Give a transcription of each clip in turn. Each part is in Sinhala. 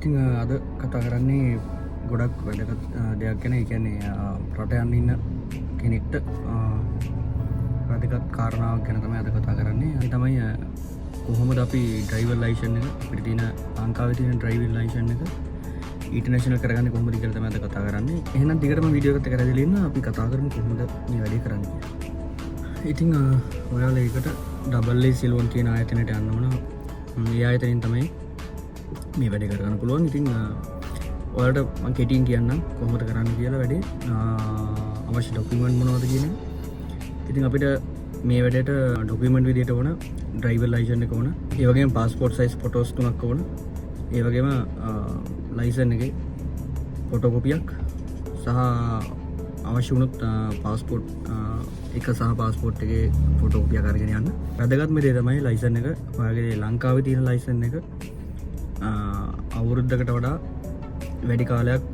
ඉතින් අද කතා කරන්නේ ගොඩක් වැදගත් දෙයක් ගැන. ඒ කියන්නේ රට යන්න ඉන්න කෙනෙක්ට වැදගත් කාරණාවක් ගැන තමයි අද කතා කරන්නේ. ඒ තමයි කොහොමද අපි ඩ්‍රයිවර් ලයිසන් එක අපිට තියෙන ලංකාවේ තියෙන ඩ්‍රයිවිං ලයිසන් එක ඉන්ටර්නැෂනල් කරගන්නේ කොහොමද කියලා තමයි අද කතා කරන්නේ. එහෙනම් දිගටම වීඩියෝ එකත් එක්ක රැඳිලා ඉන්න අපි කතා කරමු කොහොමද මේ වැඩේ කරන්නේ කියලා. ඉතින් ඔයාලා ඒකට AA සිලෝන් කියන ආයතනයට යන්න ඕන. මේ ආයතනයෙන් තමයි මේ වැඩේ කරගන්න පුළුවන්. ඉතින් ඔයාලට මම කෙටියෙන් කියන්නම් කොහොමද කරන්න කියලා වැඩේ. අවශ්‍ය ඩොකියුමන්ට් මොනවද කියන්නේ. ඉතින් අපිට මේ වැඩේට ඩොකියුමන්ට් විදියට ඕන ඩ්‍රයිවර් ලයිසන් එක ඕන. ඒ වගේම පාස්පෝර්ට් සයිස් ෆොටෝස් 3ක් ඕන. ඒ වගේම ලයිසන් එකේ ෆොටෝකොපියක් සහ අවශ්‍ය වුණොත් පාස්පෝර්ට් එක සහ පාස්පෝර්ට් එකේ ෆොටෝකොපියක් අරගෙන යන්න. වැදගත්ම දේ තමයි ලයිසන් එක. ඔයාගේ ලංකාවේ තියෙන ලයිසන් එක අවුරුද්දකට වඩා වැඩි කාලයක්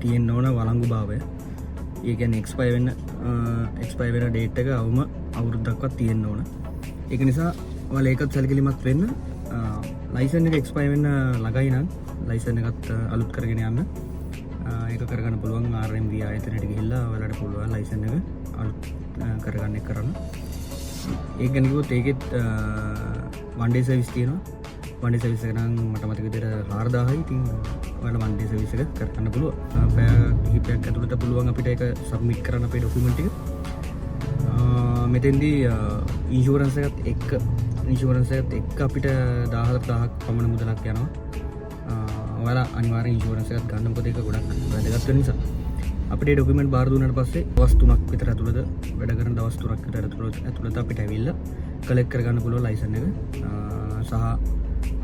තියෙන්න ඕන වළංගු භාවය. ඒ කියන්නේ එක්ස්පයර් වෙන ඩේට් එක අවම අවුරුද්දක්වත් තියෙන්න ඕන. ඒක නිසා ඔයාලා ඒකත් සැලකිලිමත් වෙන්න. ලයිසන් එක එක්ස්පයර් වෙන්න ළඟයි නම් ලයිසන් එකත් අලුත් කරගෙන යන්න. ඒක කරගන්න පුළුවන් RMV ආයතනයට ගිහිල්ලා ඔයාලට පුළුවන් ලයිසන් එක අලුත් කරගන්න එක කරන්න. ඒක ගැන කිව්වොත් ඒකෙත් one day service තියෙනවා. one day service එක නම් මට මතක විදිහට 4000යි. ඉතින් ඔයාලා one day service එක කරගන්න පුළුවන්. පැය කිහිපයක් ඇතුළත පුළුවන් අපිට ඒක සබ්මිට් කරන්න අපේ ඩොකියුමන්ට් ටික. මෙතෙන්දී ඉන්ෂුරන්ස් එකත් එක්ක අපිට 14000ක් පමණ මුදලක් යනවා. ඔයාලා අනිවාර්යෙන් ඉන්ෂුරන්ස් එකත් ගන්න. මොකද ඒක ගොඩක් වැදගත් වෙන නිසා. අපිට ඒ ඩොකියුමන්ට් බාර දුන්නාට පස්සේ දවස් 3ක් විතර ඇතුළත වැඩ කරන දවස් 3ක් විතර ඇතුළත අපිට ඇවිල්ලා කලෙක්ට් කරගන්න පුළුවන් ලයිසන් එක සහ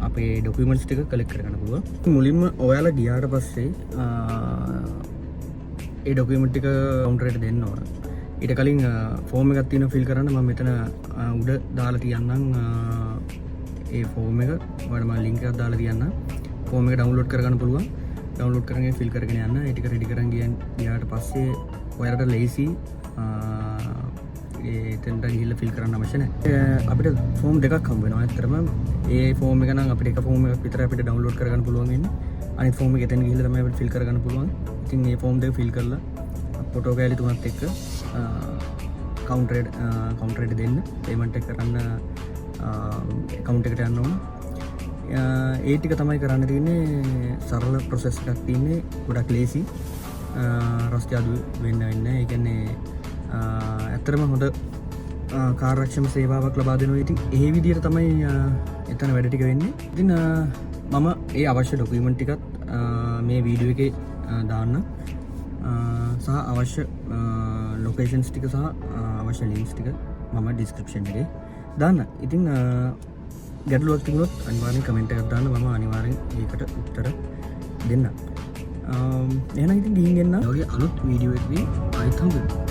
අපේ ඩොකියුමන්ට්ස් ටික කලෙක්ට් කරගන්න පුළුවන්. මුලින්ම ඔයාලා ගියාට පස්සේ ඒ ඩොකියුමන්ට් ටික කවුන්ටරේට දෙන්න ඕන. ඊට කලින් ෆෝම් එකක් තියෙනවා ෆිල් කරන්න. මම මෙතන උඩ දාලා තියන්නම් ඒ ෆෝම් එක. ඔයාලට මම ලින්ක් එකක් දාලා තියන්නම්. ෆෝම් එක ඩවුන්ලෝඩ් කරගන්න පුළුවන්. ඩවුන්ලෝඩ් කරගෙන ෆිල් කරගෙන යන්න. ඒ ටික රෙඩි කරන් ගියාට පස්සේ ඔයාලට ලේසි එතෙන්ට ගිහිල්ලා ෆිල් කරන්න අවශ්‍ය නැහැ. අපිට ෆෝම් දෙකක් හම්බ වෙනවා. ඇත්තටම ඒ ෆෝම් එක නම් අපිට එක ෆෝම් එකක් විතර අපිට ඩවුන්ලෝඩ් කරගන්න පුළුවන් වෙන්නේ. අනිත් ෆෝම් එක එතෙන් ගිහිල්ලා තමයි අපිට ෆිල් කරගන්න පුළුවන්. ඉතින් මේ ෆෝම් දෙක ෆිල් කරලා ෆොටෝ ගෑලි තුනත් එක්ක කවුන්ටරේට දෙන්න. පේමන්ට් එක කරන්න account එකට යන්න ඕන. ඒ ටික තමයි කරන්න තියෙන්නේ. සරල ප්‍රොසෙස් එකක් තියෙන්නේ. ගොඩක් ලේසි. රස්ති අඩු වෙන්න වෙන්නේ. ඒ කියන්නේ ඇත්තටම හොඳ කාර්යක්ෂම සේවාවක් ලබා දෙනවා. ඉතින් ඒ විදිහට තමයි එතන වැඩ ටික වෙන්නේ. ඉතින් මම ඒ අවශ්‍ය ඩොකියුමන්ට් ටිකත් මේ වීඩියෝ එකේ දාන්න සහ අවශ්‍ය ලොකේෂන්ස් ටික සහ අවශ්‍ය ලින්ක්ස් ටික මම ඩිස්ක්‍රිප්ෂන් එකේ දාන්න. ඉතින් ගැටලුවක් තිබුණොත් අනිවාර්යෙන් කමෙන්ට් එකක් දාන්න. මම අනිවාර්යෙන් ඒකට උත්තර දෙන්නම්. එහෙනම් ඉතින් ගිහින් එන්න. ඔයගේ අලුත් වීඩියෝ එකකින් ආයෙත් හම්බෙමු.